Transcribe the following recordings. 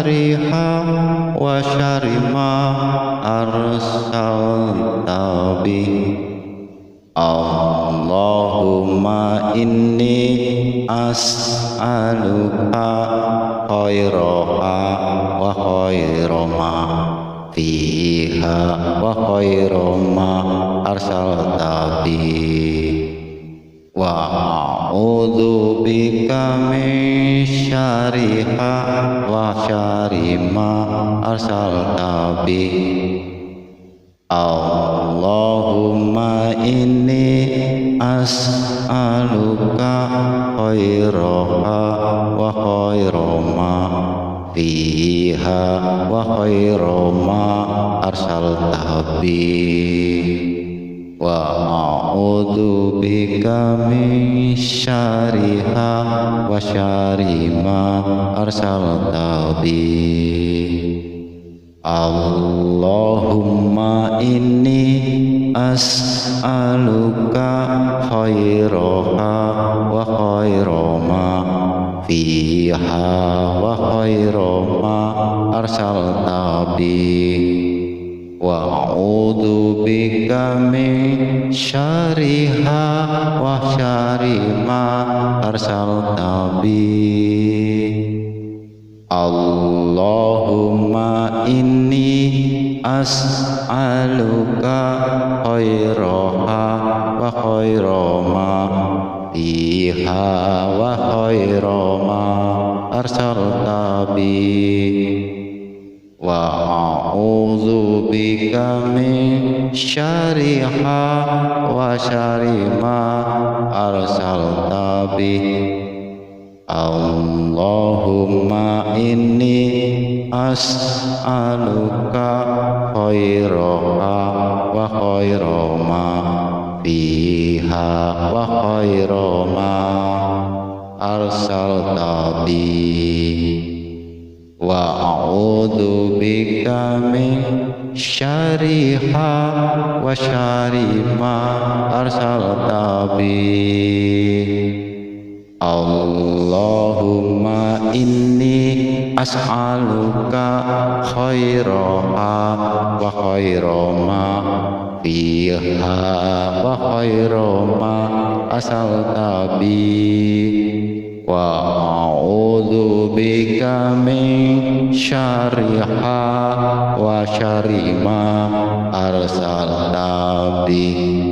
syariha wa syari ma arsalta bihi. Allahumma inni as'aluka khairaha wa khaira ma fiha wa khaira ma arsalta bihi wa a'udzu bika min syarriha wa syarri ma arsalta bihi. Allahumma inni as'aluka khairaha wa khaira ma fiha wa khaira ma arsalta bihi wa a'udzu bika min syarriha wa syarri ma arsalta bihi. Allahumma inni as'aluka khairaha wa khaira ma fiha wa khaira ma arsalta bihi wa a'udzu bika min syarriha wa syarri ma arsalta bihi. Allahumma inni as'aluka khairaha wa khaira ma fiha wa khaira ma arsalta bihi wa a'udzu bika min syarriha wa syarri ma arsalta bihi. Allahumma inni as'aluka khairaha wa khaira ma fiha wa khaira ma arsalta bihi wa a'udzu bika min syarriha wa syarri ma arsalta bihi. Allahumma inni as'aluka khairaha wa khaira ma fiha wa khaira ma arsalta bihi wa a'udzu bika min syarriha wa syarri ma arsalta bihi.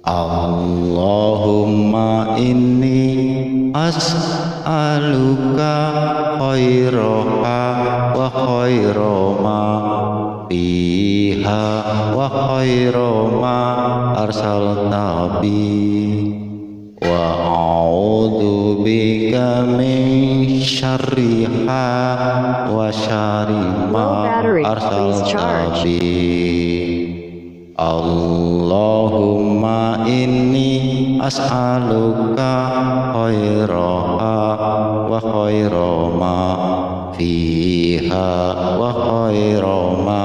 Allahumma inni as'aluka khairaha wa khaira ma fiha wa khaira ma arsalta bihi wa a'udzu bika min syarriha wa syarri ma arsalta bihi. Allahumma inni as'aluka khairaha wa khaira ma fiha wa khaira ma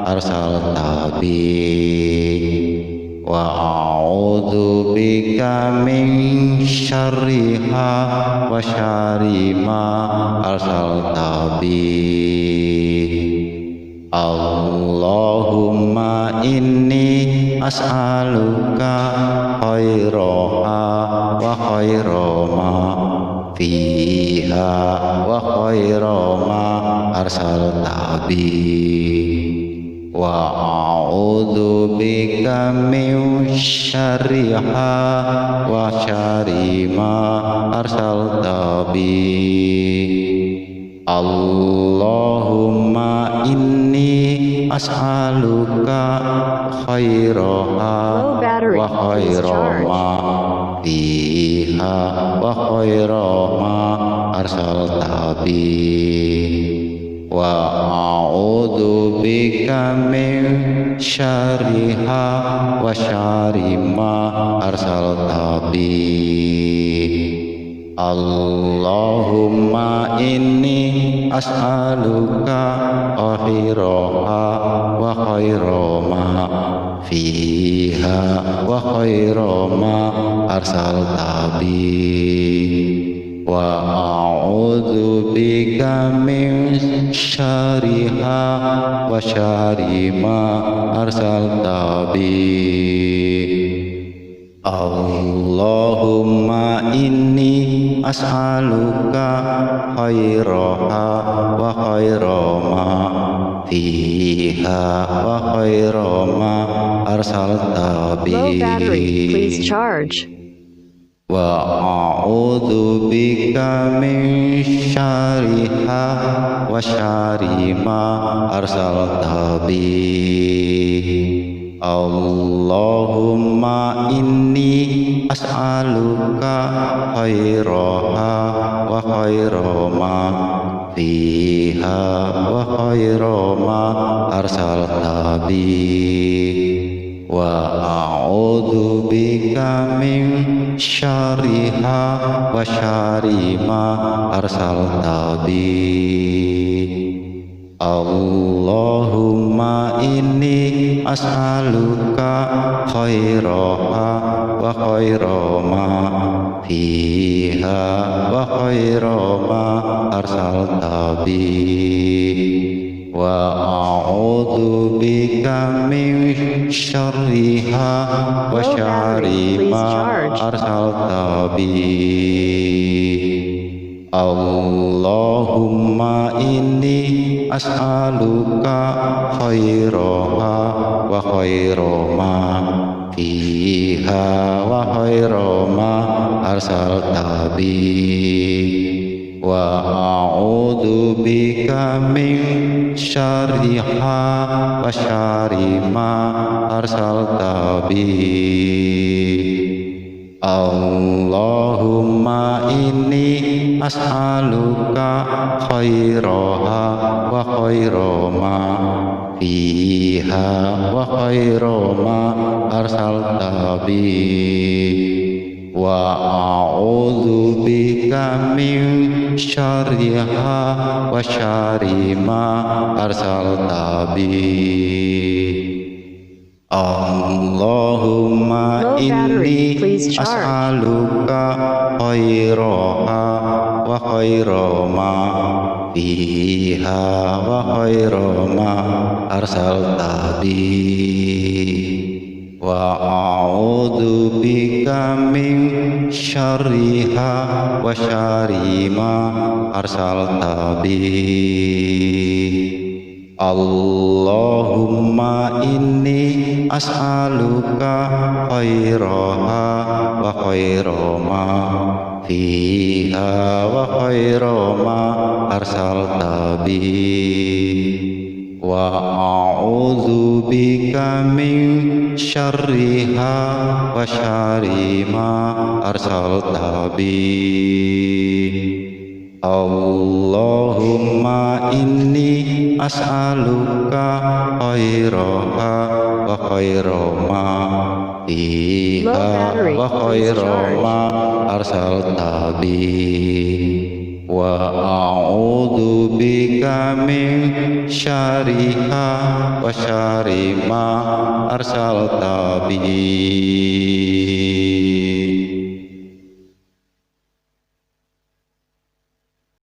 arsalta bihi wa a'udzu bika min syarriha wa syarri ma arsalta bihi. Allahumma inni as'aluka khairaha wa khaira ma fiha wa khaira ma arsalta bihi wa a'udzu bika min syarriha wa syarri ma arsalta bihi. Allahumma inni as'aluka khairaha wa khaira ma fiha wa khaira ma arsalta bihi wa a'udzu bika min syarriha wa syarri ma arsalta bihi. Allahumma inni as'aluka khairaha wa khaira ma fiha wa khaira ma arsalta bihi wa a'udzu bika min syarriha wa syarri ma arsalta bi. Allahumma inni as'aluka khairaha wa khaira ma fiha wa khaira ma arsalta bi. Low battery, please charge. Wa a'udzu bika min syarriha wa syarri ma arsalta bi. Allahumma inni as'aluka khairaha wa khaira ma fiha wa khaira ma arsalta bi. Wa a'udzu bika min syarriha wa syarri ma arsalta bi. Allahumma inni as'aluka khairaha wa khaira ma fiha wa khaira ma arsalta bi. Wa a'udzu bika min syarriha wa syarri ma arsalta bi. Allahumma inni as'aluka khairaha wa khaira ma fiha wa khaira ma arsalta bi. Wa a'udzu bika min syarriha wa syarri ma arsalta bi. Allahumma inni as'aluka khairaha wa khaira ma fiha wa khaira ma arsalta bi. Wa a'udzu bika min syarriha wa syarri ma arsalta bi. Allahumma inni as'aluka khairaha wa khaira ma fiha wa khaira ma arsalta bi. Wa a'udzu bika min syarriha wa syarri ma arsalta bi. Allahumma inni as'aluka khairaha wa khaira ma fiha wa khaira ma arsalta bi. Wa a'udzu bika min syarriha wa syarri ma arsalta bi. Allahumma inni as'aluka khairaha wa khaira ma fiha wa khaira ma arsalta bi. Wa a'udzu bika min syarriha wa syarri ma arsalta bi.